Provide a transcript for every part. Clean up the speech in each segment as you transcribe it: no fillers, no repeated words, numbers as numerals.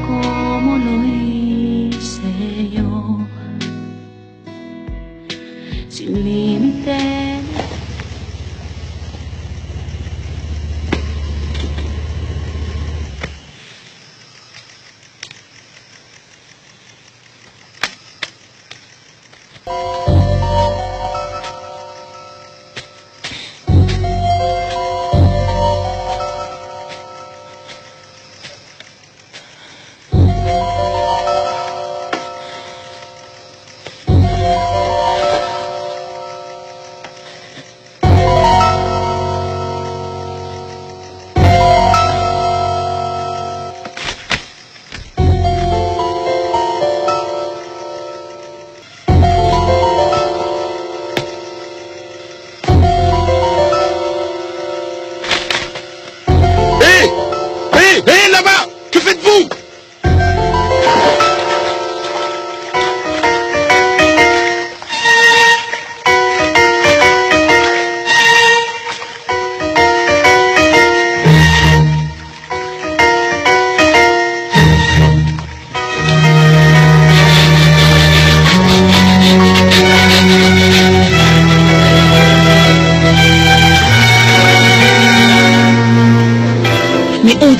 como lo hice yo, sin límites.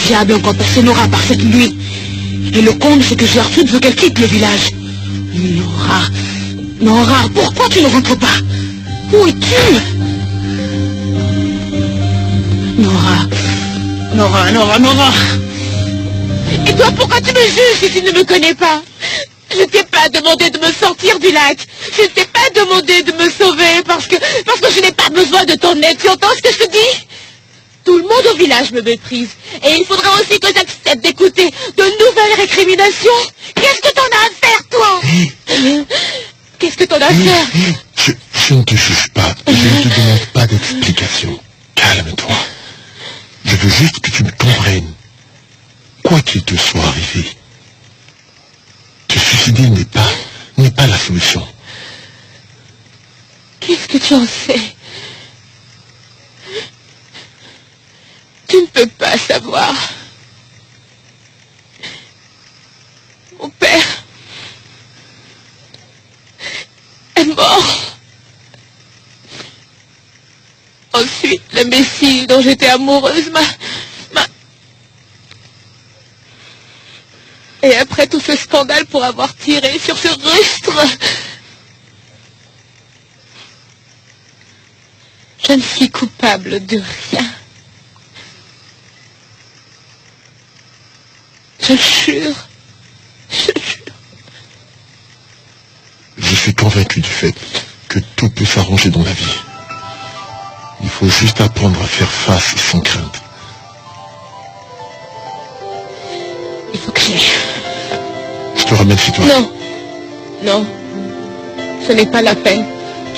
Diable, encore personne n'aura par cette nuit. Et le comble, c'est que Gertrude veut qu'elle quitte le village. Nora, Nora, pourquoi tu ne rentres pas? Où es-tu? Nora, Nora, Nora, Nora. Et toi, pourquoi tu me juges si tu ne me connais pas? Je t'ai pas demandé de me sortir du lac. Je t'ai pas demandé de me sauver parce que je n'ai pas besoin de ton aide. Tu entends ce que je te dis? Tout le monde au village me méprise. Et il faudra aussi que j'accepte d'écouter de nouvelles récriminations. Qu'est-ce que t'en as à faire, toi? Qu'est-ce que t'en as à faire? Je ne te juge pas. Je ne te demande pas d'explication. Calme-toi. Je veux juste que tu me comprennes. Quoi qu'il te soit arrivé, te suicider n'est pas la solution. Qu'est-ce que tu en sais? Tu ne peux pas savoir. Mon père est mort. Ensuite, l'imbécile dont j'étais amoureuse m'a... Et après tout ce scandale pour avoir tiré sur ce rustre, je ne suis coupable de rien. Je jure. Je suis convaincu du fait que tout peut s'arranger dans la vie. Il faut juste apprendre à faire face sans crainte. Il faut que j'aille. Je te ramène chez toi. Non. Non. Ce n'est pas la peine.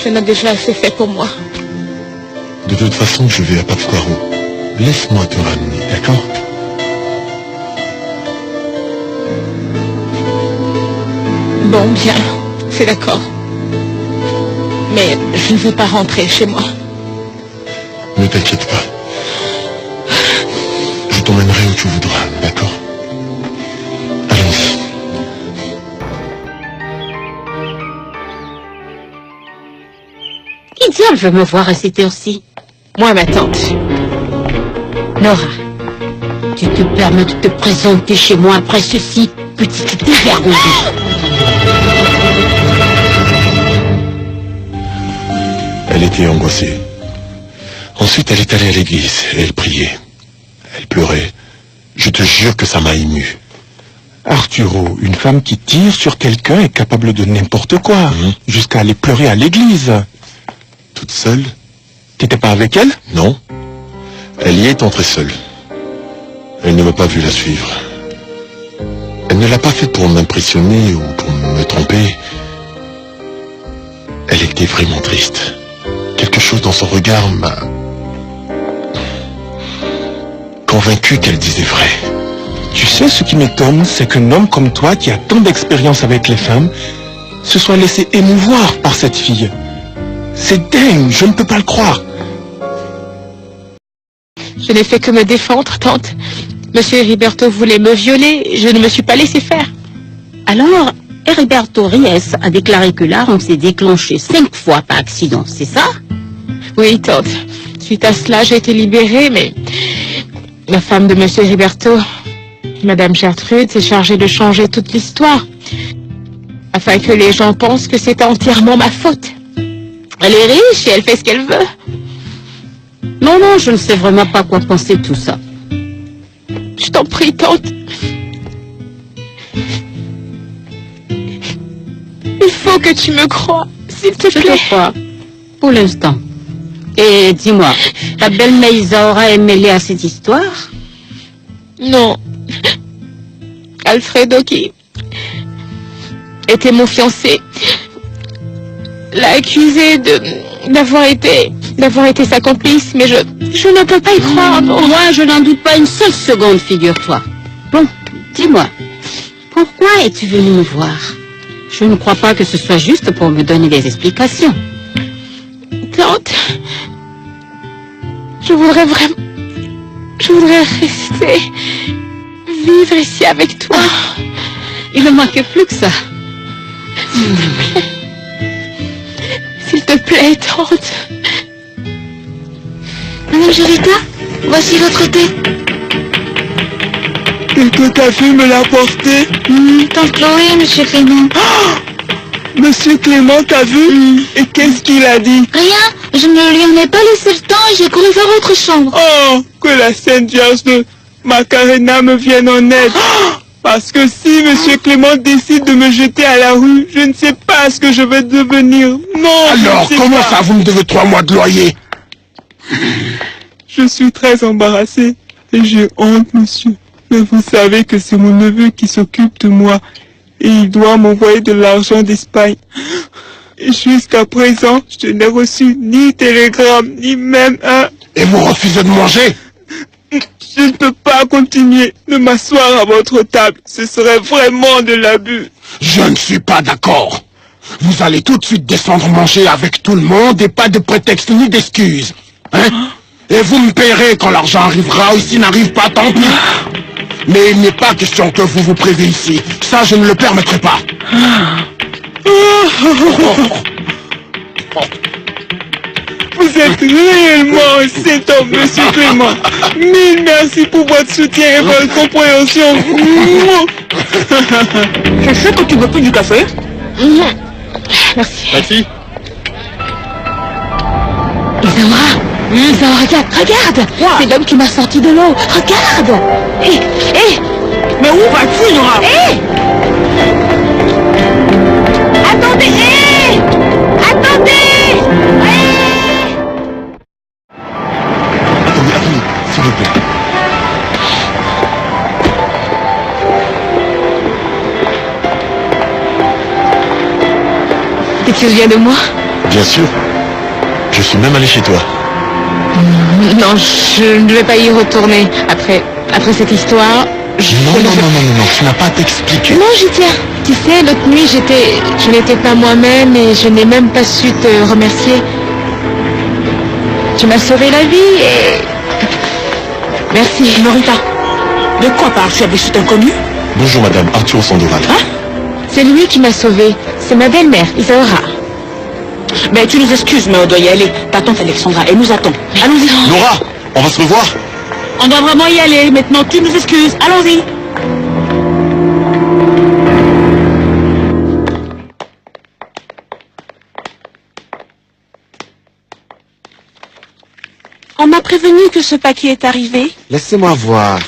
J'en ai déjà assez fait pour moi. De toute façon, je vais à Pátzcuaro. Laisse-moi te ramener, d'accord? Bon, bien, c'est d'accord. Mais je ne veux pas rentrer chez moi. Ne t'inquiète pas. Je t'emmènerai où tu voudras, d'accord? Allons-y. Qui diable veut me voir à cette heure-ci? Moi, ma tante. Nora, tu te permets de te présenter chez moi après ceci, petite dévergondée. Elle était angoissée. Ensuite, elle est allée à l'église et elle priait. Elle pleurait. Je te jure que ça m'a ému. Arturo, une femme qui tire sur quelqu'un est capable de n'importe quoi, jusqu'à aller pleurer à l'église. Toute seule? T'étais pas avec elle? Non. Elle y est entrée seule. Elle ne m'a pas vu la suivre. Elle ne l'a pas fait pour m'impressionner ou pour me tromper. Elle était vraiment triste. Quelque chose dans son regard m'a convaincu qu'elle disait vrai. Tu sais, ce qui m'étonne, c'est qu'un homme comme toi, qui a tant d'expérience avec les femmes, se soit laissé émouvoir par cette fille. C'est dingue, je ne peux pas le croire. Je n'ai fait que me défendre, tante. Monsieur Heriberto voulait me violer, je ne me suis pas laissé faire. Alors, Heriberto Ries a déclaré que l'arme s'est déclenchée 5 fois par accident, c'est ça? Oui, tante. Suite à cela, j'ai été libérée, mais la femme de Monsieur Heriberto, Madame Gertrude, s'est chargée de changer toute l'histoire, afin que les gens pensent que c'est entièrement ma faute. Elle est riche et elle fait ce qu'elle veut. Non, non, je ne sais vraiment pas quoi penser de tout ça. Je t'en prie, tante. Il faut que tu me crois, s'il te Je plaît. te crois, pour l'instant. Et dis-moi, ta belle-mère Isaura est mêlée à cette histoire? Non. Alfredo, qui était mon fiancé, l'a accusé d'avoir été sa complice, mais je ne peux pas y croire, non. Moi, je n'en doute pas une seule seconde, figure-toi. Bon, dis-moi, pourquoi es-tu venu me voir? Je ne crois pas que ce soit juste pour me donner des explications. Tante, je voudrais rester, vivre ici avec toi. Il ne manquait plus que ça. S'il te plaît, tante. Madame Jolita, voici votre thé. Et que ta fille me l'a porté. Tante Chloé, Monsieur Clément. Monsieur Clément t'a vu? Et qu'est-ce qu'il a dit? Rien, je ne lui en ai pas laissé le temps et j'ai couru vers votre chambre. Oh, que la Sainte Vierge de Macarena me vienne en aide. Parce que si Monsieur Clément décide de me jeter à la rue, je ne sais pas ce que je vais devenir. Non, Alors, je ne sais comment pas. ça, vous me devez 3 mois de loyer? Je suis très embarrassé et j'ai honte, monsieur. Mais vous savez que c'est mon neveu qui s'occupe de moi et il doit m'envoyer de l'argent d'Espagne. Et jusqu'à présent, je n'ai reçu ni télégramme, ni même un... Et vous refusez de manger? Je ne peux pas continuer de m'asseoir à votre table. Ce serait vraiment de l'abus. Je ne suis pas d'accord. Vous allez tout de suite descendre manger avec tout le monde et pas de prétexte ni d'excuses. Hein? Et vous me paierez quand l'argent arrivera ou s'il n'arrive pas, tant pis. Mais il n'est pas question que vous vous priviez ici. Ça, je ne le permettrai pas. Vous êtes réellement un saint homme, monsieur Clément. Mille merci pour votre soutien et votre compréhension. Je sais que tu veux plus du café. Merci. Merci. Isaura, Isaura, regarde. C'est l'homme qui m'a sorti de l'eau. Regarde. Hé. Mais où vas-tu, Nora? Attendez. Attendez. Attendez, s'il vous plaît. Tu te souviens de moi? Bien sûr. Je suis même allé chez toi. Non, je ne vais pas y retourner. Après cette histoire, Non, tu n'as pas à t'expliquer. Non, j'y tiens. Tu sais, l'autre nuit, je n'étais pas moi-même et je n'ai même pas su te remercier. Tu m'as sauvé la vie et... Merci. Norita, de quoi parles-tu avec cet inconnu? Bonjour madame, Arthur Sandoval. C'est lui qui m'a sauvé. C'est ma belle-mère, Isaura. Mais tu nous excuses, mais on doit y aller. Ta tante Alexandra, elle nous attend. Allons-y. Nora, on va se revoir? On doit vraiment y aller. Maintenant, tu nous excuses. Allons-y. On m'a prévenu que ce paquet est arrivé. Laissez-moi voir.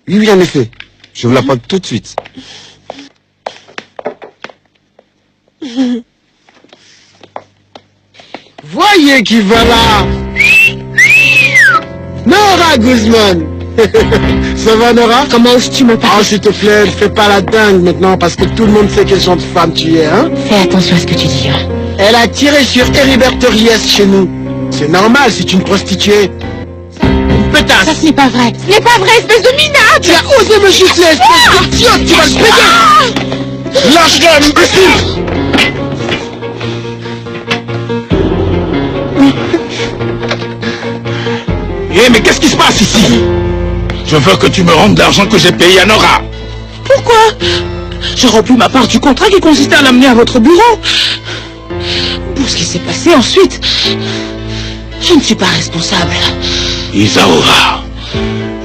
Oui, en effet. Je vous l'apporte tout de suite. Voyez qui va là. Nora Guzman. Ça va, Nora? Comment oses-tu me parler? Oh, s'il te plaît, ne fais pas la dingue maintenant parce que tout le monde sait quel genre de femme tu es, hein? Fais attention à ce que tu dis, hein. Elle a tiré sur Heriberto Ries chez nous. C'est normal, c'est une prostituée. Une pétasse. Ça, ce n'est pas vrai. Ce n'est pas vrai, espèce de minable. Tu as osé me gifler, espèce d'idiote, tu vas le payer. Lâche-le, imbécile. Hé, mais qu'est-ce qui se passe ici? Je veux que tu me rendes l'argent que j'ai payé à Nora. Pourquoi? J'ai rempli ma part du contrat qui consistait à l'amener à votre bureau. Pour ce qui s'est passé ensuite, je ne suis pas responsable. Isaura,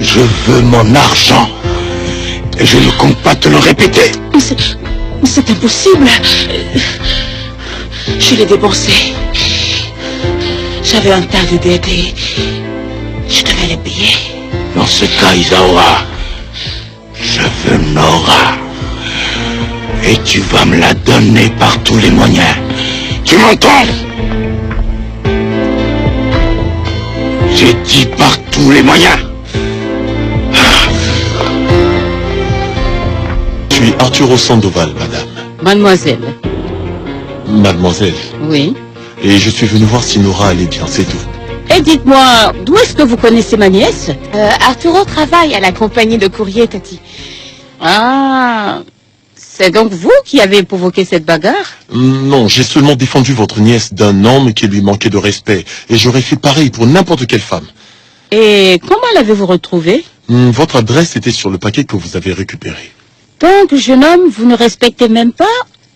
je veux mon argent. Et je ne compte pas te le répéter. Mais c'est impossible. Je l'ai dépensé. J'avais un tas de dettes et je devais les payer. Dans ce cas, Isaura, je veux Nora. Et tu vas me la donner par tous les moyens. Tu m'entends? J'ai dit par tous les moyens. Je suis Arturo Sandoval, madame. Mademoiselle. Mademoiselle. Oui. Et je suis venu voir si Nora allait bien, c'est tout. Et dites-moi, d'où est-ce que vous connaissez ma nièce? Arturo travaille à la compagnie de courrier, Tati. Ah, c'est donc vous qui avez provoqué cette bagarre? Non, j'ai seulement défendu votre nièce d'un homme qui lui manquait de respect. Et j'aurais fait pareil pour n'importe quelle femme. Et comment l'avez-vous retrouvée? Votre adresse était sur le paquet que vous avez récupéré. Donc, jeune homme, vous ne respectez même pas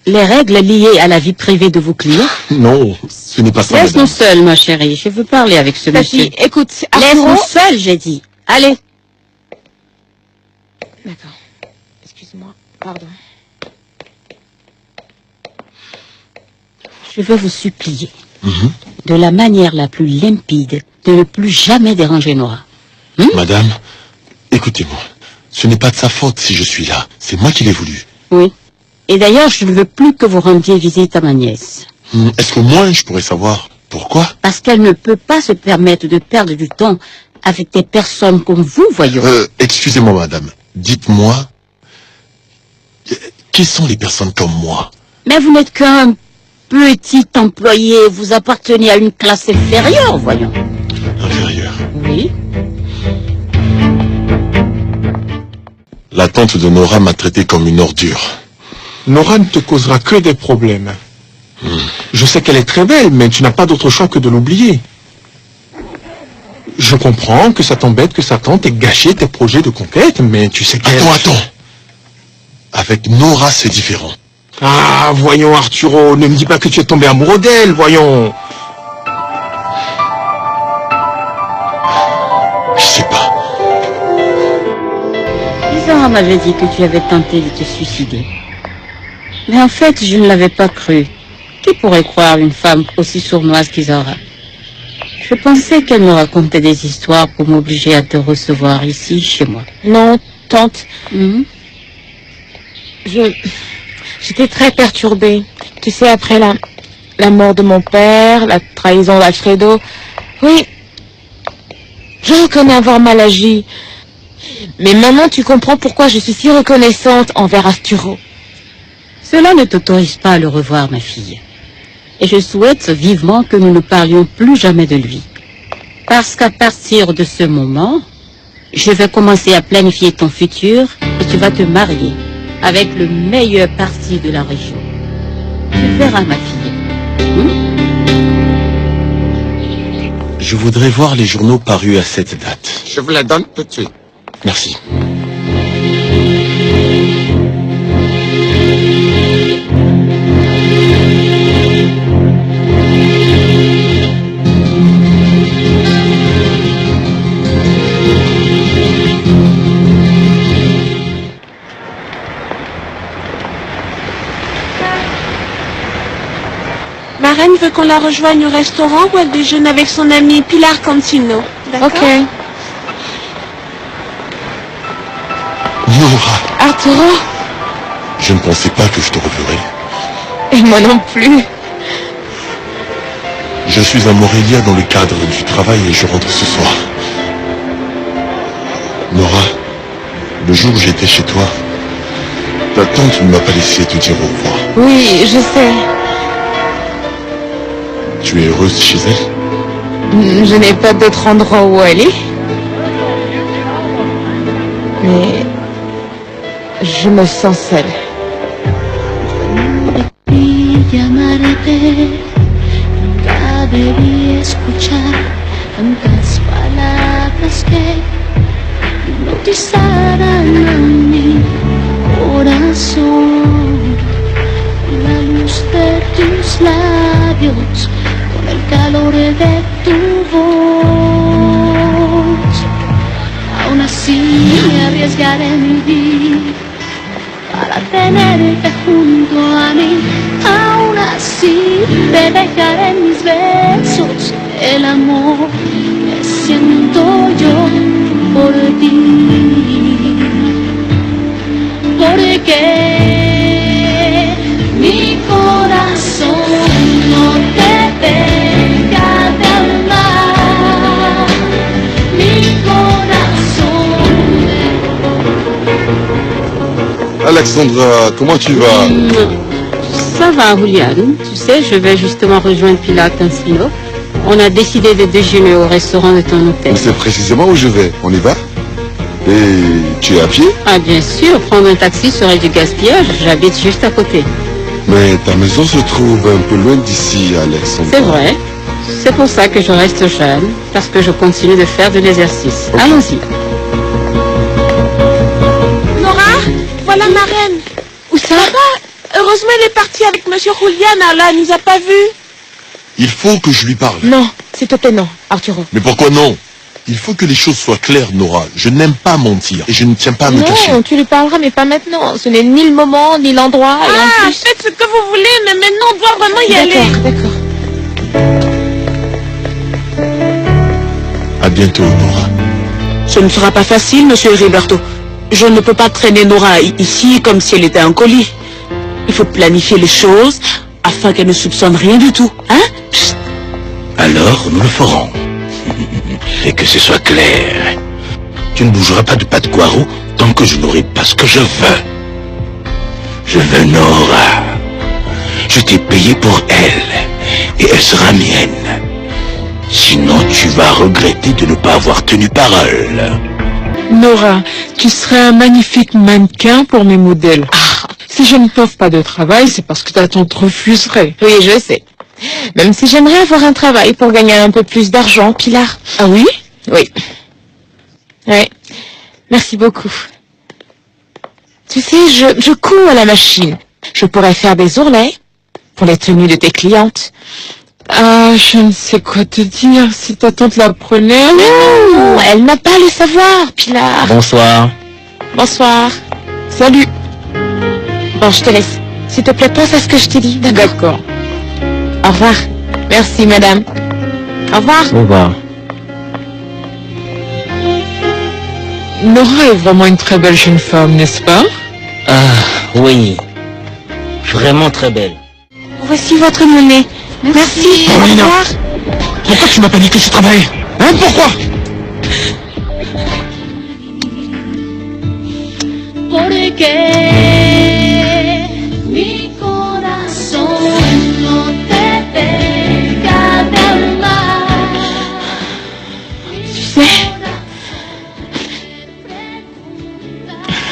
les règles liées à la vie privée de vos clients? Non, ce n'est pas ça, Laisse-nous madame. seuls, ma chérie. Je veux parler avec ce monsieur. Tati, écoute, Arturo... Laisse-nous seuls, j'ai dit. Allez. D'accord. Excuse-moi. Pardon. Je veux vous supplier, de la manière la plus limpide, de ne plus jamais déranger Nora. Madame, écoutez-moi. Ce n'est pas de sa faute si je suis là. C'est moi qui l'ai voulu. Oui. Et d'ailleurs, je ne veux plus que vous rendiez visite à ma nièce. Est-ce qu'au moins je pourrais savoir pourquoi? Parce qu'elle ne peut pas se permettre de perdre du temps avec des personnes comme vous, voyons. Excusez-moi, madame. Dites-moi, qui sont les personnes comme moi? Mais vous n'êtes qu'un petit employé. Vous appartenez à une classe inférieure, voyons. Inférieure. Oui. La tante de Nora m'a traité comme une ordure. Nora ne te causera que des problèmes. Je sais qu'elle est très belle, mais tu n'as pas d'autre choix que de l'oublier. Je comprends que ça t'embête que sa tante ait gâché tes projets de conquête, mais tu sais qu'elle... Attends. Avec Nora, c'est différent. Ah, voyons Arturo, ne me dis pas que tu es tombé amoureux d'elle, voyons. Je sais pas. Isara m'avait dit que tu avais tenté de te suicider. Mais en fait, je ne l'avais pas cru. Qui pourrait croire une femme aussi sournoise qu'Isara? Je pensais qu'elle me racontait des histoires pour m'obliger à te recevoir ici, chez moi. Non, tante. J'étais très perturbée. Tu sais, après la mort de mon père, la trahison d'Alfredo. Oui, je reconnais avoir mal agi. Mais maintenant, tu comprends pourquoi je suis si reconnaissante envers Arturo. Cela ne t'autorise pas à le revoir, ma fille. Et je souhaite vivement que nous ne parlions plus jamais de lui. Parce qu'à partir de ce moment, je vais commencer à planifier ton futur et tu vas te marier avec le meilleur parti de la région. Tu verras, ma fille. Je voudrais voir les journaux parus à cette date. Je vous la donne tout de suite. Merci. Ma reine veut qu'on la rejoigne au restaurant où elle déjeune avec son amie Pilar Cancino. D'accord? Ok. Nora, Arturo? je ne pensais pas que je te reverrais. Et moi non plus. Je suis à Morelia dans le cadre du travail et je rentre ce soir. Nora, le jour où j'étais chez toi, ta tante ne m'a pas laissé te dire au revoir. Oui, je sais. Tu es heureuse chez elle? Je n'ai pas d'autre endroit où aller. Mais je me sens seule. Nunca debí escuchar tantas palabras. que hipnotizaran a mi corazón. La luz de tus labios, con el calor de tu voz. Aún así me arriesgaré mi vida para tenerte junto a mí. Aún así te dejaré en mis besos el amor que siento yo por ti. Porque mi corazón no te deja de amar. Mi corazón. Alexandra, comment tu vas? Ça va, Julian. Tu sais, je vais justement rejoindre Pilar Tanslino. On a décidé de déjeuner au restaurant de ton hôtel. C'est précisément où je vais. On y va? Et tu es à pied? Ah, bien sûr, prendre un taxi serait du gaspillage. J'habite juste à côté. Mais ta maison se trouve un peu loin d'ici, Alexandra. C'est vrai. C'est pour ça que je reste jeune, parce que je continue de faire de l'exercice. Okay. Allons-y. Nora, voilà ma reine. Où ça? Heureusement, elle est partie avec Monsieur Julian, là, elle nous a pas vus. Il faut que je lui parle. Non, s'il te plaît, non, Arturo. Mais pourquoi non? Il faut que les choses soient claires, Nora. Je n'aime pas mentir et je ne tiens pas à me cacher. Non, tu lui parleras, mais pas maintenant. Ce n'est ni le moment, ni l'endroit. Et en plus... faites ce que vous voulez, mais maintenant, on doit vraiment y aller. D'accord. À bientôt, Nora. Ce ne sera pas facile, monsieur Heriberto. Je ne peux pas traîner Nora ici comme si elle était un colis. Il faut planifier les choses afin qu'elle ne soupçonne rien du tout. Hein? Chut. Alors, nous le ferons. Et que ce soit clair. Tu ne bougeras pas de Pasquaro tant que je n'aurai pas ce que je veux. Je veux Nora. Je t'ai payé pour elle. Et elle sera mienne. Sinon, tu vas regretter de ne pas avoir tenu parole. Nora, tu serais un magnifique mannequin pour mes modèles. Si je ne t'offre pas de travail, c'est parce que ta tante refuserait. Oui, je sais. Même si j'aimerais avoir un travail pour gagner un peu plus d'argent, Pilar. Ah oui? Oui. Oui. Merci beaucoup. Tu sais, je couds à la machine. Je pourrais faire des ourlets pour les tenues de tes clientes. Ah, je ne sais quoi te dire. Si ta tante l'apprenait... Non, elle n'a pas à le savoir, Pilar. Bonsoir. Bonsoir. Salut. Bon, je te laisse. S'il te plaît, pense à ce que je t'ai dit, d'accord? D'accord. Au revoir. Merci, madame. Au revoir. Au revoir. Nora est vraiment une très belle jeune femme, n'est-ce pas? Ah, oui. Vraiment très belle. Voici votre monnaie. Merci. Au Paulina. revoir. Pourquoi tu m'as pas dit que je travaillais? Hein, pourquoi? Porque mi corazón no te deja de amar. Tu sais,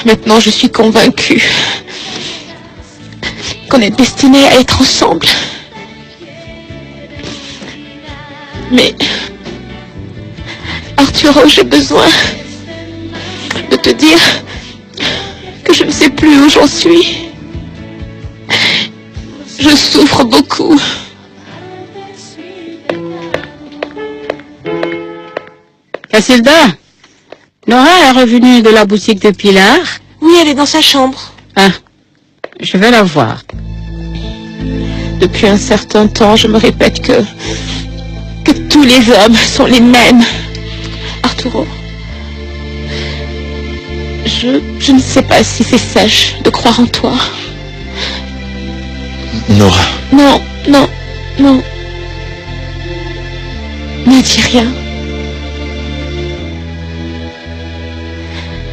maintenant je suis convaincue qu'on est destinés à être ensemble. Mais, Arturo, j'ai besoin de te dire que je ne sais plus où j'en suis. Je souffre beaucoup. Casilda, Nora est revenue de la boutique de Pilar. Oui, elle est dans sa chambre. Ah, je vais la voir. Depuis un certain temps, je me répète que tous les hommes sont les mêmes. Arturo, je ne sais pas si c'est sage de croire en toi. Nora. Non, non, non. Ne dis rien.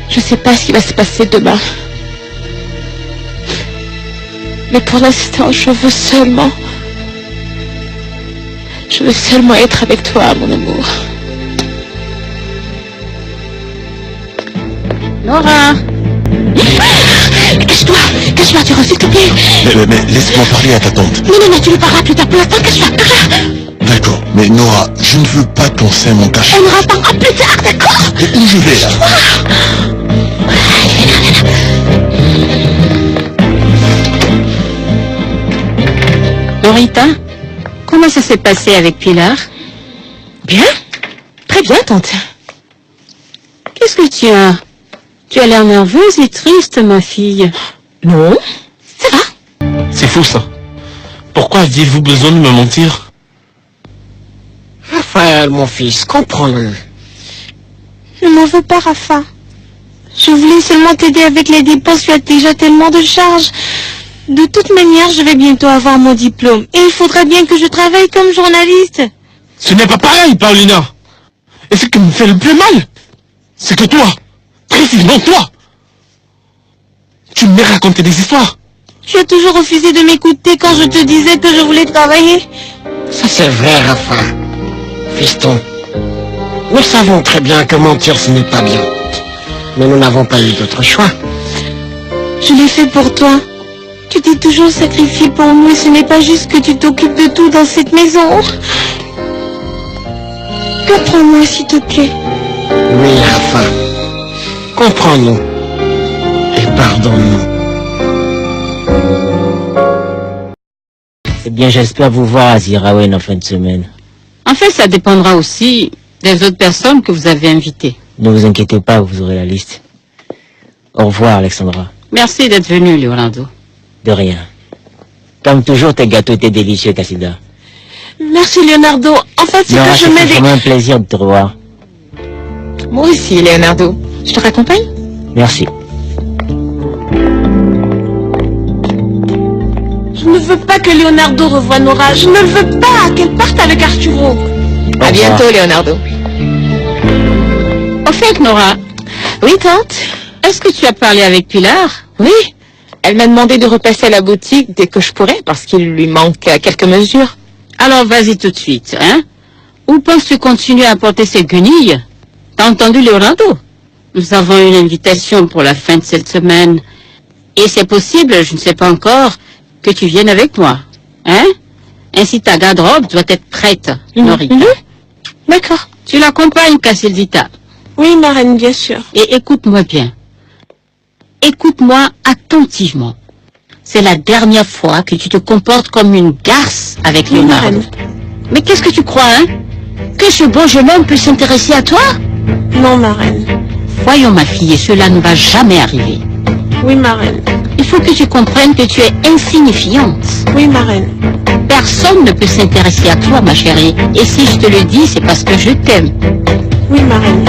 Je ne sais pas ce qui va se passer demain. Mais pour l'instant, je veux seulement être avec toi, mon amour. Nora! Cache-toi, Arturo, s'il te plaît. Mais laisse-moi parler à ta tante. Non, tu lui parleras plus tard. Pour l'instant, cache-toi. D'ailleurs, D'accord, mais Nora, je ne veux pas ton sein, mon cachet. On en reparlera plus tard, d'accord? Et où je vais là? Norita, comment ça s'est passé avec Pilar? Bien. Très bien, tante. Qu'est-ce que tu as? Tu as l'air nerveuse et triste, ma fille. Non, ça va. C'est fou ça. Pourquoi aviez-vous besoin de me mentir? Raphaël, mon fils, comprends-le. Je m'en veux pas, Rafa. Je voulais seulement t'aider avec les dépenses, tu as déjà tellement de charges. De toute manière, je vais bientôt avoir mon diplôme. Et il faudrait bien que je travaille comme journaliste. Ce n'est pas pareil, Paulina. Et ce qui me fait le plus mal, c'est que toi, précisément toi, tu m'as raconté des histoires. Tu as toujours refusé de m'écouter quand je te disais que je voulais travailler. Ça c'est vrai, Rafa. Fiston, nous savons très bien que mentir ce n'est pas bien. Mais nous n'avons pas eu d'autre choix. Je l'ai fait pour toi. Tu t'es toujours sacrifié pour nous et ce n'est pas juste que tu t'occupes de tout dans cette maison. Comprends-moi, s'il te plaît. Oui, Rafa. Comprends-nous. Et pardonne-nous. Eh bien, j'espère vous voir à Ziraouen en fin de semaine. En fait, ça dépendra aussi des autres personnes que vous avez invitées. Ne vous inquiétez pas, vous aurez la liste. Au revoir, Alexandra. Merci d'être venu, Leonardo. De rien. Comme toujours, tes gâteaux étaient délicieux, Cassida. Merci, Leonardo. En fait, c'est que je C'est m'aide. vraiment un plaisir de te revoir. Moi aussi, Leonardo. Je te raccompagne? Merci. Je ne veux pas que Leonardo revoie Nora. Je ne le veux pas qu'elle parte avec Arturo. À bientôt, Leonardo. Au fait, Nora, Oui, tante? est-ce que tu as parlé avec Pilar? Oui. Elle m'a demandé de repasser à la boutique dès que je pourrais parce qu'il lui manque quelques mesures. Alors vas-y tout de suite, hein? Ou penses-tu continuer à porter ces guenilles? T'as entendu, Leonardo? Nous avons une invitation pour la fin de cette semaine. Et c'est possible, je ne sais pas encore, que tu viennes avec moi, hein? Ainsi ta garde-robe doit être prête, Norita. D'accord. Tu l'accompagnes, Cassildita. Oui, ma reine, bien sûr. Et écoute-moi bien. Écoute-moi attentivement. C'est la dernière fois que tu te comportes comme une garce avec Leonardo. Mais qu'est-ce que tu crois, hein? Que ce beau jeune homme peut s'intéresser à toi? Non, ma reine. Voyons, ma fille, cela ne va jamais arriver. Oui, ma reine. Il faut que tu comprennes que tu es insignifiante. Oui, ma reine. Personne ne peut s'intéresser à toi, ma chérie. Et si je te le dis, c'est parce que je t'aime. Oui, ma reine.